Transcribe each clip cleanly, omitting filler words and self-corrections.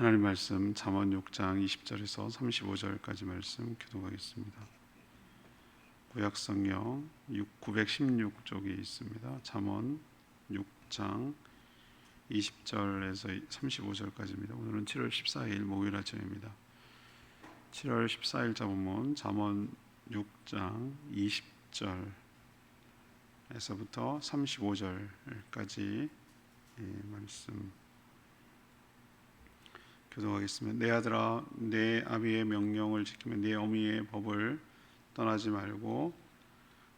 하나님 말씀 잠언 6장 20절에서 35절까지 말씀 교독하겠습니다. 구약성경 916쪽에 있습니다. 잠언 6장 20절에서 35절까지입니다. 오늘은 7월 14일 목요일 아침입니다. 7월 14일 자본문 잠언 6장 20절에서부터 35절까지 말씀 교독하겠습니다. 내 아들아, 내 아비의 명령을 지키며 내 어미의 법을 떠나지 말고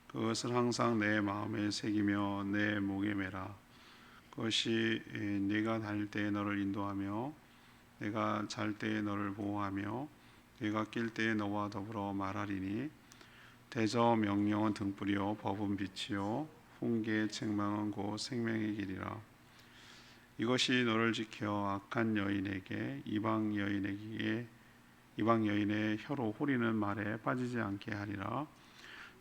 그것을 항상 내 마음에 새기며 내 목에 매라. 그것이 네가 다닐 때에 너를 인도하며 내가 잘 때에 너를 보호하며 네가 낄 때에 너와 더불어 말하리니 대저 명령은 등불이요 법은 빛이요 훈계의 책망은 곧 생명의 길이라. 이것이 너를 지켜 악한 여인에게 이방 여인의 혀로 호리는 말에 빠지지 않게 하리라.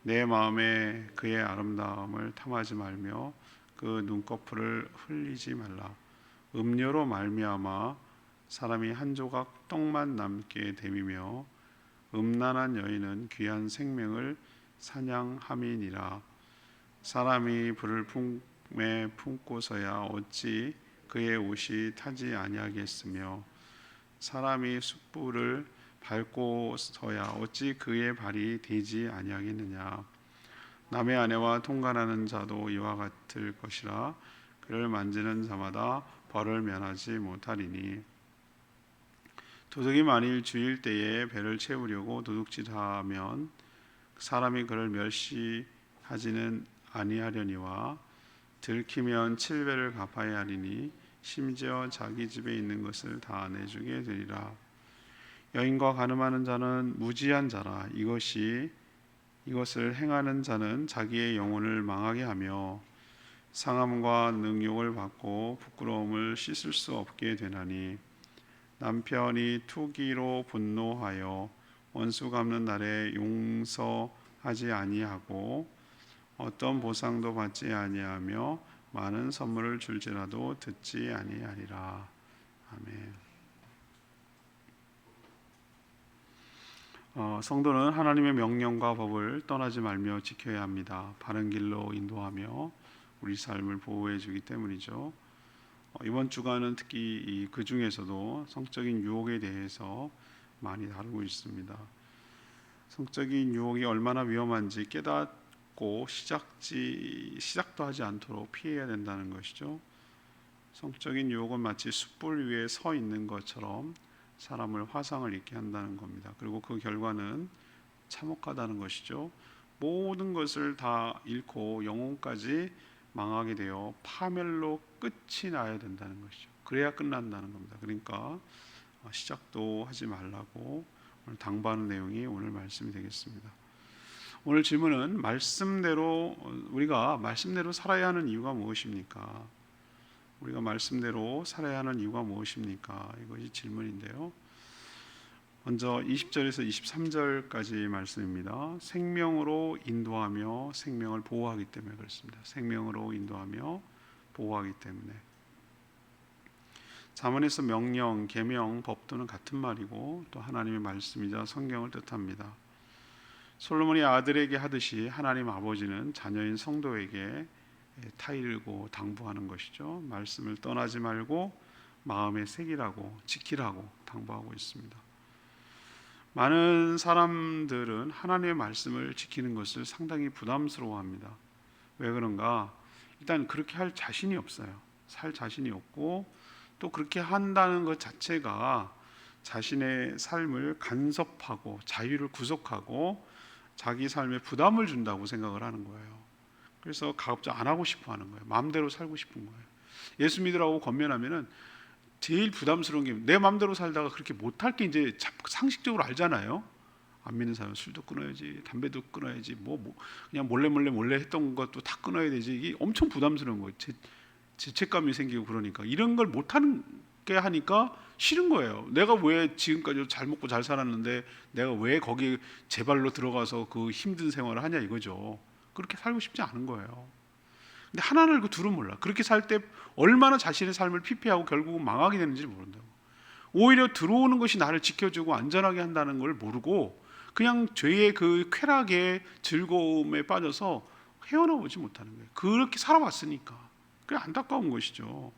내 마음에 그의 아름다움을 탐하지 말며 그 눈꺼풀을 흘리지 말라. 음료로 말미암아 사람이 한 조각 떡만 남게 됨이며 음란한 여인은 귀한 생명을 사냥함이니라. 사람이 불을 품에 품고서야 어찌 그의 옷이 타지 아니하겠으며 사람이 숯불을 밟고서야 어찌 그의 발이 되지 아니하겠느냐. 남의 아내와 통관하는 자도 이와 같을 것이라. 그를 만지는 자마다 벌을 면하지 못하리니 도둑이 만일 주일 때에 배를 채우려고 도둑질하면 사람이 그를 멸시하지는 아니하려니와 들키면 7배를 갚아야 하리니 심지어 자기 집에 있는 것을 다 내주게 되리라. 여인과 간음하는 자는 무지한 자라. 이것을 행하는 자는 자기의 영혼을 망하게 하며 상함과 능욕을 받고 부끄러움을 씻을 수 없게 되나니 남편이 투기로 분노하여 원수 갚는 날에 용서하지 아니하고 어떤 보상도 받지 아니하며 많은 선물을 줄지라도 듣지 아니하리라. 아멘. 성도는 하나님의 명령과 법을 떠나지 말며 지켜야 합니다. 바른 길로 인도하며 우리 삶을 보호해 주기 때문이죠. 이번 주간은 특히 그 중에서도 성적인 유혹에 대해서 많이 다루고 있습니다. 성적인 유혹이 얼마나 위험한지 깨닫고 시작도 하지 않도록 피해야 된다는 것이죠. 성적인 유혹은 마치 숯불 위에 서 있는 것처럼 사람을 화상을 입게 한다는 겁니다. 그리고 그 결과는 참혹하다는 것이죠. 모든 것을 다 잃고 영혼까지 망하게 되어 파멸로 끝이 나야 된다는 것이죠. 그래야 끝난다는 겁니다. 그러니까 시작도 하지 말라고 오늘 당부하는 내용이 오늘 말씀이 되겠습니다. 오늘 질문은 우리가 말씀대로 살아야 하는 이유가 무엇입니까? 우리가 말씀대로 살아야 하는 이유가 무엇입니까? 이것이 질문인데요. 먼저 20절에서 23절까지 말씀입니다. 생명으로 인도하며 생명을 보호하기 때문에 그렇습니다. 생명으로 인도하며 보호하기 때문에. 잠언에서 명령, 계명, 법도는 같은 말이고 또 하나님의 말씀이자 성경을 뜻합니다. 솔로몬이 아들에게 하듯이 하나님 아버지는 자녀인 성도에게 타일고 당부하는 것이죠. 말씀을 떠나지 말고 마음에 새기라고, 지키라고 당부하고 있습니다. 많은 사람들은 하나님의 말씀을 지키는 것을 상당히 부담스러워합니다. 왜 그런가? 일단 그렇게 할 자신이 없어요. 살 자신이 없고 또 그렇게 한다는 것 자체가 자신의 삶을 간섭하고 자유를 구속하고 자기 삶에 부담을 준다고 생각을 하는 거예요. 그래서 가급적 안 하고 싶어 하는 거예요. 마음대로 살고 싶은 거예요. 예수 믿으라고 권면하면은 제일 부담스러운 게 내 마음대로 살다가 그렇게 못할 게 이제 상식적으로 알잖아요. 안 믿는 사람은 술도 끊어야지, 담배도 끊어야지, 그냥 몰래 했던 것도 다 끊어야 되지. 이게 엄청 부담스러운 거예요. 죄책감이 생기고 그러니까 이런 걸 못하는 게 하니까 싫은 거예요. 내가 왜 지금까지 잘 먹고 잘 살았는데 내가 왜 거기 제 발로 들어가서 그 힘든 생활을 하냐 이거죠. 그렇게 살고 싶지 않은 거예요. 근데 하나는 알고 둘은 몰라. 그렇게 살 때 얼마나 자신의 삶을 피폐하고 결국은 망하게 되는지 모른다고. 오히려 들어오는 것이 나를 지켜주고 안전하게 한다는 걸 모르고 그냥 죄의 그 쾌락의 즐거움에 빠져서 헤어나오지 못하는 거예요. 그렇게 살아왔으니까. 그게 안타까운 것이죠.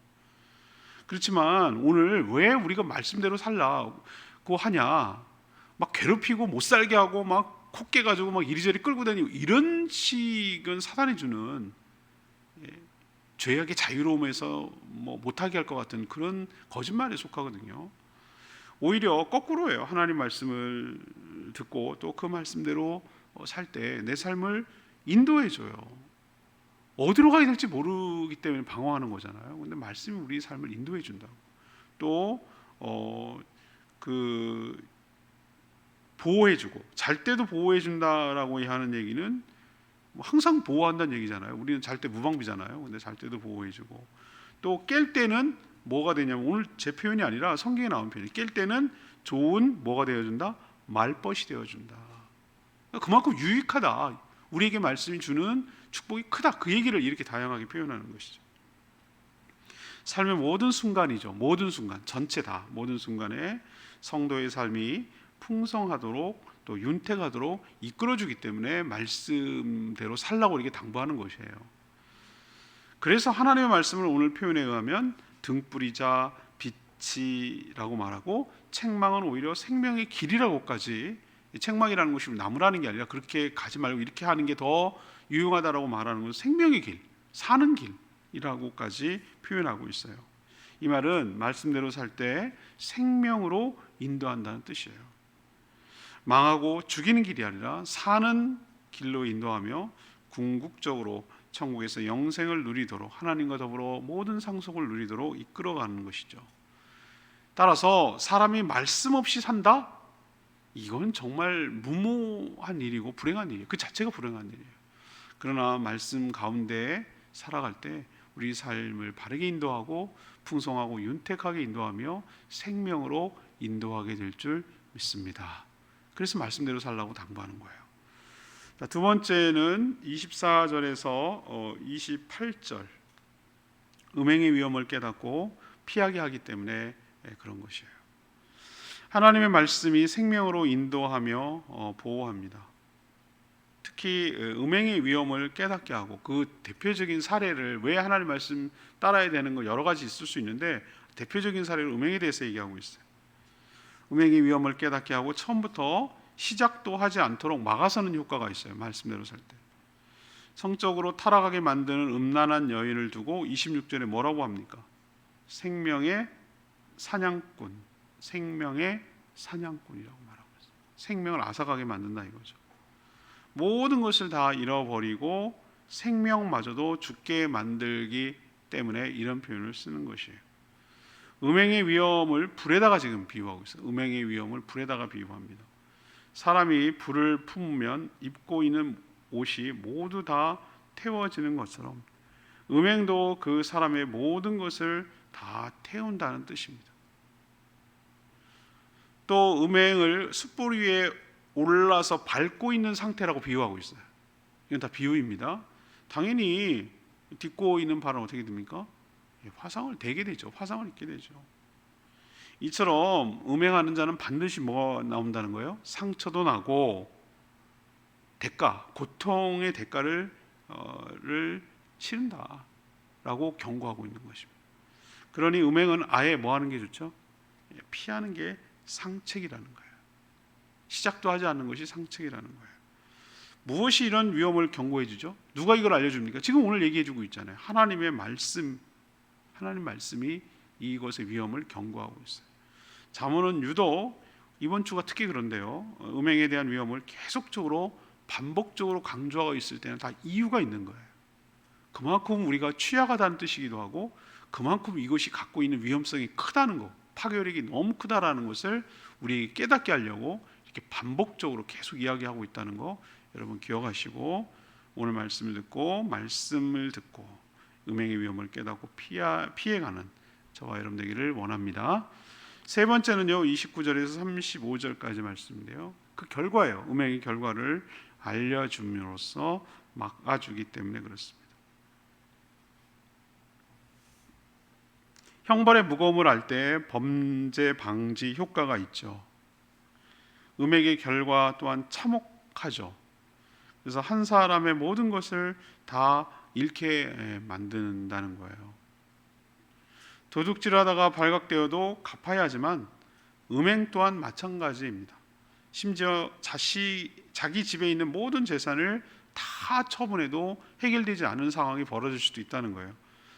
그렇지만 오늘 왜 우리가 말씀대로 살라고 하냐, 막 괴롭히고 못 살게 하고 막 콧게 가지고 막 이리저리 끌고 다니고 이런 식은 사단이 주는 죄악의 자유로움에서 뭐 못하게 할 것 같은 그런 거짓말에 속하거든요. 오히려 거꾸로예요. 하나님 말씀을 듣고 또 그 말씀대로 살 때 내 삶을 인도해 줘요. 어디로 가야 될지 모르기 때문에 방황하는 거잖아요. 근데 말씀이 우리 삶을 인도해 준다고. 또 그 보호해 주고, 잘 때도 보호해 준다라고 하는 얘기는 항상 보호한다는 얘기잖아요. 우리는 잘 때 무방비잖아요. 근데 잘 때도 보호해 주고, 또 깰 때는 뭐가 되냐면, 오늘 제 표현이 아니라 성경에 나온 표현이, 깰 때는 좋은 뭐가 되어준다? 말벗이 되어준다. 그만큼 유익하다. 우리에게 말씀이 주는 축복이 크다. 그 얘기를 이렇게 다양하게 표현하는 것이죠. 삶의 모든 순간이죠. 모든 순간, 전체 다 모든 순간에 성도의 삶이 풍성하도록 또 윤택하도록 이끌어주기 때문에 말씀대로 살라고 이렇게 당부하는 것이에요. 그래서 하나님의 말씀을 오늘 표현에 의하면 등불이자 빛이라고 말하고, 책망은 오히려 생명의 길이라고까지, 책망이라는 것이 나무라는 게 아니라 그렇게 가지 말고 이렇게 하는 게 더 유용하다라고 말하는 것은 생명의 길, 사는 길이라고까지 표현하고 있어요. 이 말은 말씀대로 살 때 생명으로 인도한다는 뜻이에요. 망하고 죽이는 길이 아니라 사는 길로 인도하며 궁극적으로 천국에서 영생을 누리도록, 하나님과 더불어 모든 상속을 누리도록 이끌어가는 것이죠. 따라서 사람이 말씀 없이 산다? 이건 정말 무모한 일이고 불행한 일이에요. 그 자체가 불행한 일이에요. 그러나 말씀 가운데 살아갈 때 우리 삶을 바르게 인도하고 풍성하고 윤택하게 인도하며 생명으로 인도하게 될 줄 믿습니다. 그래서 말씀대로 살라고 당부하는 거예요. 자, 두 번째는 24절에서 28절, 음행의 위험을 깨닫고 피하게 하기 때문에 그런 것이에요. 하나님의 말씀이 생명으로 인도하며 보호합니다. 특히 음행의 위험을 깨닫게 하고, 그 대표적인 사례를, 왜 하나님 말씀 따라야 되는 거 여러 가지 있을 수 있는데 대표적인 사례를 음행에 대해서 얘기하고 있어요. 음행의 위험을 깨닫게 하고 처음부터 시작도 하지 않도록 막아서는 효과가 있어요. 말씀대로 살 때. 성적으로 타락하게 만드는 음란한 여인을 두고 26절에 뭐라고 합니까? 생명의 사냥꾼, 생명의 사냥꾼이라고 말하고 있어요. 생명을 앗아가게 만든다 이거죠. 모든 것을 다 잃어버리고 생명마저도 죽게 만들기 때문에 이런 표현을 쓰는 것이에요. 음행의 위험을 불에다가 지금 비유하고 있어요. 음행의 위험을 불에다가 비유합니다. 사람이 불을 품으면 입고 있는 옷이 모두 다 태워지는 것처럼 음행도 그 사람의 모든 것을 다 태운다는 뜻입니다. 또 음행을 숯불 위에 올라서 밟고 있는 상태라고 비유하고 있어요. 이건 다 비유입니다. 당연히 딛고 있는 발은 어떻게 됩니까? 화상을 대게 되죠. 화상을 입게 되죠. 이처럼 음행하는 자는 반드시 뭐가 나온다는 거예요? 상처도 나고 대가, 고통의 대가를 치른다라고 경고하고 있는 것입니다. 그러니 음행은 아예 뭐 하는 게 좋죠? 피하는 게 상책이라는 거예요. 시작도 하지 않는 것이 상책이라는 거예요. 무엇이 이런 위험을 경고해 주죠? 누가 이걸 알려줍니까? 지금 오늘 얘기해 주고 있잖아요. 하나님의 말씀, 하나님 말씀이 이것의 위험을 경고하고 있어요. 잠언은 유독 이번 주가 특히 그런데요, 음행에 대한 위험을 계속적으로 반복적으로 강조하고 있을 때는 다 이유가 있는 거예요. 그만큼 우리가 취약하다는 뜻이기도 하고, 그만큼 이것이 갖고 있는 위험성이 크다는 거, 파괴력이 너무 크다라는 것을 우리에게 깨닫게 하려고 이렇게 반복적으로 계속 이야기하고 있다는 거 여러분 기억하시고, 오늘 말씀을 듣고 음행의 위험을 깨닫고 피해가는 저와 여러분 되기를 원합니다. 세 번째는요, 29절에서 35절까지 말씀인데요, 그 결과예요. 음행의 결과를 알려줌으로써 막아주기 때문에 그렇습니다. 형벌의 무거움을 알 때 범죄 방지 효과가 있죠. 음행의 결과 또한 참혹하죠. 그래서 한 사람의 모든 것을 다 잃게 만든다는 거예요. 도둑질하다가 발각되어도 갚아야 하지만 음행 또한 마찬가지입니다. 심지어 자기 집에 있는 모든 재산을 다 처분해도 해결되지 않은 상황이 벌어질 수도 있다는 거예요.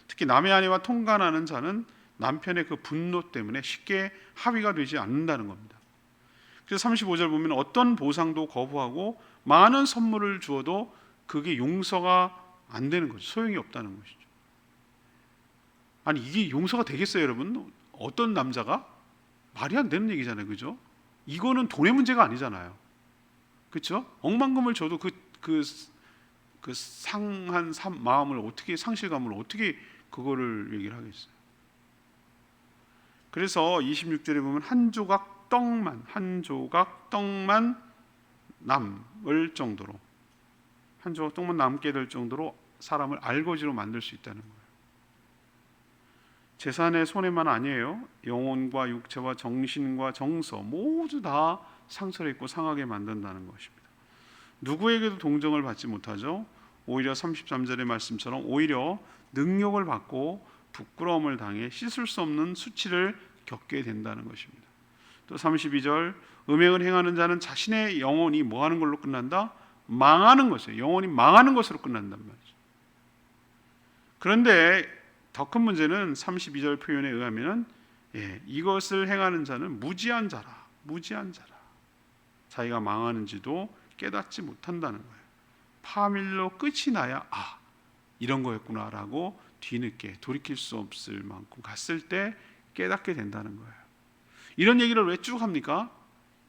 특히 남의 아내와 통간하는 자는 남편의 그 분노 때문에 쉽게 합의가 되지 않는다는 겁니다. 그래서 35절 보면 어떤 보상도 거부하고 많은 선물을 주어도 그게 용서가 안 되는 거죠. 소용이 없다는 것이죠. 아니 이게 용서가 되겠어요, 여러분? 어떤 남자가? 말이 안 되는 얘기잖아요, 그죠? 이거는 돈의 문제가 아니잖아요, 그렇죠? 억만금을 줘도 그 상한 마음을 어떻게, 상실감을 어떻게 그거를 얘기를 하겠어요? 그래서 26절에 보면 한 조각 떡만 남을 정도로, 한 조각 떡만 남게 될 정도로 사람을 알거지로 만들 수 있다는 거예요. 재산의 손해만 아니에요. 영혼과 육체와 정신과 정서 모두 다 상처를 입고 상하게 만든다는 것입니다. 누구에게도 동정을 받지 못하죠. 오히려 33절의 말씀처럼 오히려 능욕을 받고 부끄러움을 당해 씻을 수 없는 수치를 겪게 된다는 것입니다. 또 32절, 음행을 행하는 자는 자신의 영혼이 뭐 하는 걸로 끝난다? 망하는 것이에요. 영혼이 망하는 것으로 끝난단 말이죠. 그런데 더 큰 문제는 32절 표현에 의하면 이것을 행하는 자는 무지한 자라. 자기가 망하는지도 깨닫지 못한다는 거예요. 파멸로 끝이 나야 이런 거였구나라고 뒤늦게 돌이킬 수 없을 만큼 갔을 때 깨닫게 된다는 거예요. 이런 얘기를 왜 쭉 합니까?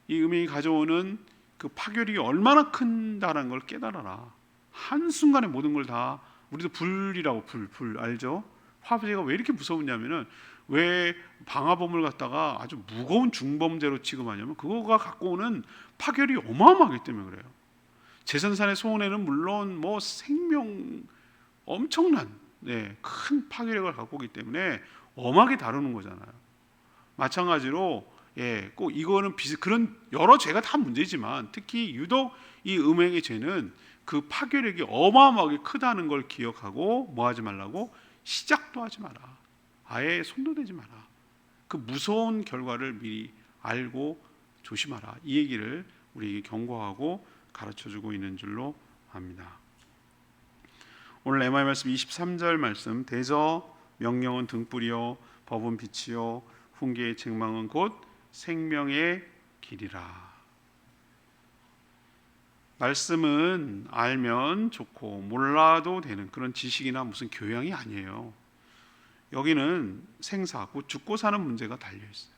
이 음행이 가져오는 그 파괴력이 얼마나 큰다는 걸 깨달아라. 한순간에 모든 걸 다, 우리도 불이라고, 불 알죠? 화재가 왜 이렇게 무서우냐면은, 왜 방화범을 갖다가 아주 무거운 중범죄로 취급하냐면 그거가 갖고 오는 파괴력이 어마어마하기 때문에 그래요. 재산산의 손해는 물론 뭐 생명, 엄청난 큰 파괴력을 갖고 오기 때문에 엄하게 다루는 거잖아요. 마찬가지로 꼭 이거는 그런 여러 죄가 다 문제지만 특히 유독 이 음행의 죄는 그 파괴력이 어마어마하게 크다는 걸 기억하고 뭐 하지 말라고? 시작도 하지 마라. 아예 손도 대지 마라. 그 무서운 결과를 미리 알고 조심하라. 이 얘기를 우리에게 경고하고 가르쳐주고 있는 줄로 압니다. 오늘 레마의 말씀 23절 말씀, 대저 명령은 등불이요 법은 빛이요 훈계의 책망은 곧 생명의 길이라. 말씀은 알면 좋고 몰라도 되는 그런 지식이나 무슨 교양이 아니에요. 여기는 생사, 곧 죽고 사는 문제가 달려있어요.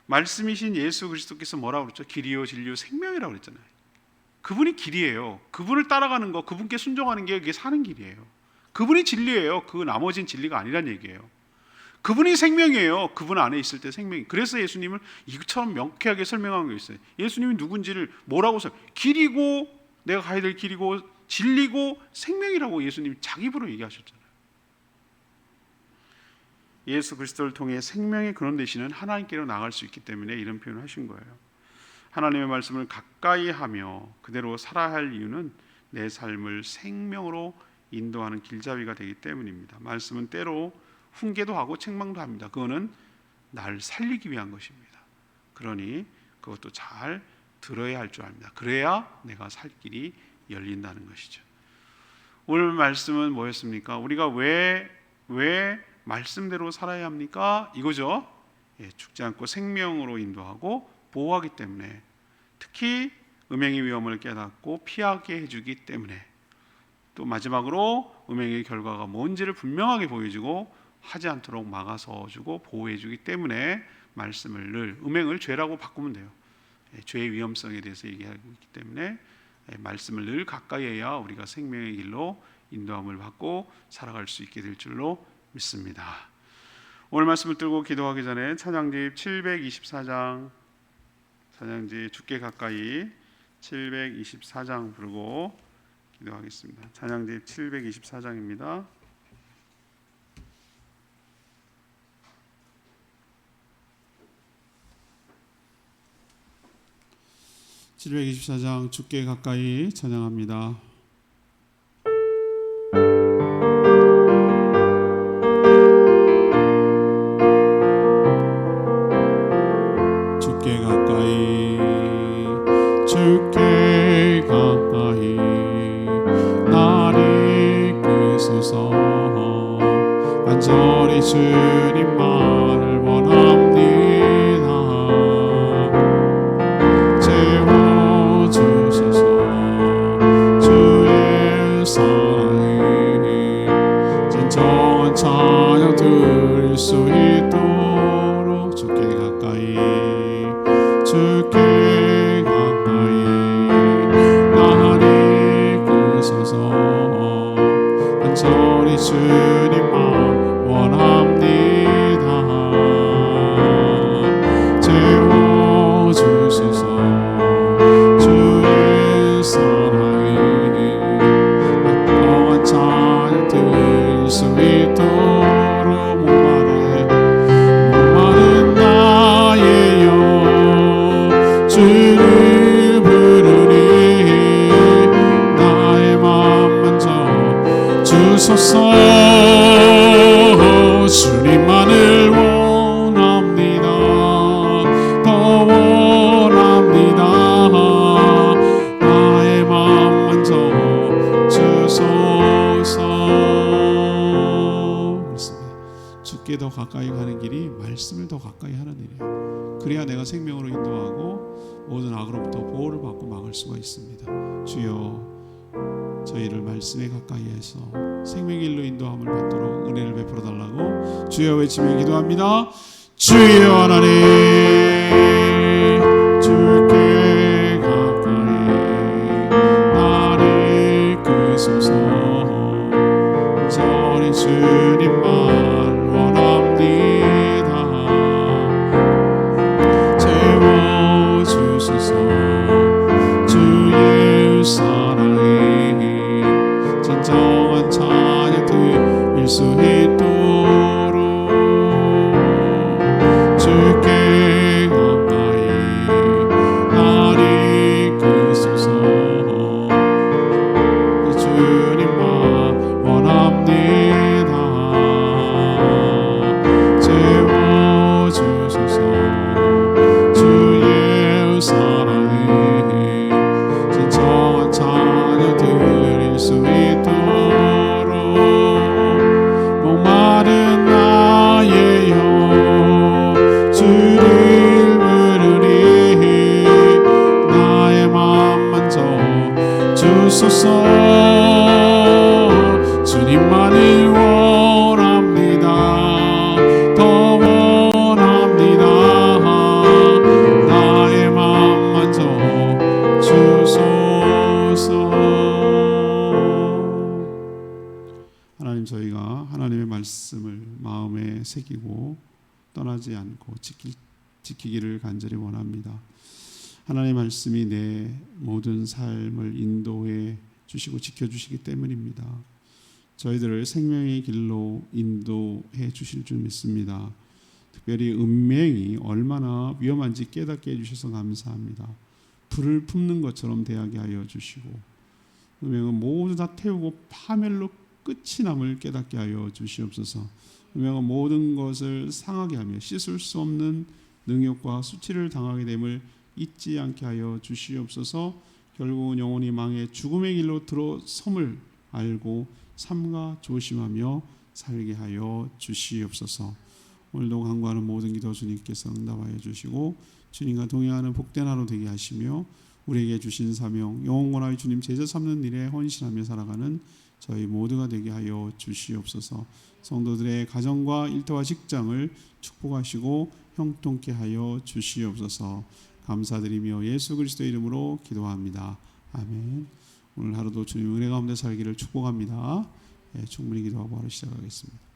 말씀이신 예수 그리스도께서 뭐라고 그랬죠? 길이요 진리요 생명이라고 그랬잖아요. 그분이 길이에요. 그분을 따라가는 거, 그분께 순종하는 게 그게 사는 길이에요. 그분이 진리예요. 그 나머진 진리가 아니란 얘기예요. 그분이 생명이에요. 그분 안에 있을 때 생명이. 그래서 예수님을 이처럼 명쾌하게 설명한 게 있어요. 예수님이 누군지를 뭐라고 길이고, 내가 가야 될 길이고 진리고 생명이라고 예수님이 자기 입으로 얘기하셨잖아요. 예수 그리스도를 통해 생명의 근원 되시는 하나님께로 나갈 수 있기 때문에 이런 표현을 하신 거예요. 하나님의 말씀을 가까이 하며 그대로 살아야 할 이유는 내 삶을 생명으로 인도하는 길잡이가 되기 때문입니다. 말씀은 때로 훈계도 하고 책망도 합니다. 그거는 날 살리기 위한 것입니다. 그러니 그것도 잘 들어야 할 줄 압니다. 그래야 내가 살 길이 열린다는 것이죠. 오늘 말씀은 뭐였습니까? 우리가 왜 말씀대로 살아야 합니까? 이거죠. 죽지 않고 생명으로 인도하고 보호하기 때문에, 특히 음행의 위험을 깨닫고 피하게 해주기 때문에, 또 마지막으로 음행의 결과가 뭔지를 분명하게 보여주고 하지 않도록 막아서주고 보호해주기 때문에 말씀을 늘, 음행을 죄라고 바꾸면 돼요. 죄의 위험성에 대해서 얘기하고 있기 때문에 말씀을 늘 가까이 해야 우리가 생명의 길로 인도함을 받고 살아갈 수 있게 될 줄로 믿습니다. 오늘 말씀을 들고 기도하기 전에 찬양집 724장, 찬양집 주께 가까이 724장 부르고 기도하겠습니다. 찬양집 724장입니다. 724장 주께 가까이 찬양합니다. 주께 가까이 주께 가까이 나를 이끄소서. 간절히 주님만을 원합니다. 채워주소서. 주의 사랑이 진정한 찬양 드릴 수 있도록 주께 가까이 주께 가까이 나를 이끄소서. 간절히 주님만 원합니다. 채워주소서. 주의 사랑이 막강한 찬양 드릴 수 있도록 목마른 나의 영 주를 부르니 나의 맘 만져 주소서. 주님만을 원합니다. 더 원합니다. 나의 맘 만져 주소서. 주께 더 가까이 가는 길이 말씀을 더 가까이 하는 일이에요. 그래야 내가 생명으로 인도하고 모든 악으로부터 보호를 받고 막을 수가 있습니다. 주여, 저희를 말씀에 가까이 해서 생명의 길로 인도함을 받도록 은혜를 베풀어 달라고 주여 외치며 기도합니다. 주여 하나님, 주께 가까이 나를 이끄소서. 저리 주님만 원합니다. 채워주소서. 주의 사랑이 진정한 찬양 드릴 수 있도록 주께 가까이 나를 이끄소서. 주님만 원합니다. 채워주소서. 주의 사랑이 진정한 찬양 드릴 수 있도록 목마른 나의 영 주를 부르니 나의 맘 만져 주소서. 주님만을 원합니다. 더 원합니다. 나의 맘 만져 주소서. 하나님, 저희가 하나님의 말씀을 마음에 새기고 떠나지 않고 지키기를 간절히 원합니다. 하나님의 말씀이 내 모든 삶을 인도해 주시고 지켜주시기 때문입니다. 저희들을 생명의 길로 인도해 주실 줄 믿습니다. 특별히 은맹이 얼마나 위험한지 깨닫게 해주셔서 감사합니다. 불을 품는 것처럼 대하게 하여 주시고 은맹은 모두 다 태우고 파멸로 끝이 남을 깨닫게 하여 주시옵소서. 은맹은 모든 것을 상하게 하며 씻을 수 없는 능욕과 수치를 당하게 됨을 잊지 않게 하여 주시옵소서. 결국은 영혼이 망해 죽음의 길로 들어섬을 알고 삼가 조심하며 살게 하여 주시옵소서. 오늘도 간구하는 모든 기도 주님께서 응답하여 주시고 주님과 동행하는 복된 하루 되게 하시며 우리에게 주신 사명 영원하여 주님 제자 삼는 일에 헌신하며 살아가는 저희 모두가 되게 하여 주시옵소서. 성도들의 가정과 일터와 직장을 축복하시고 형통케 하여 주시옵소서. 감사드리며 예수 그리스도의 이름으로 기도합니다. 아멘. 오늘 하루도 주님 은혜 가운데 살기를 축복합니다. 충분히 기도하고 바로 시작하겠습니다.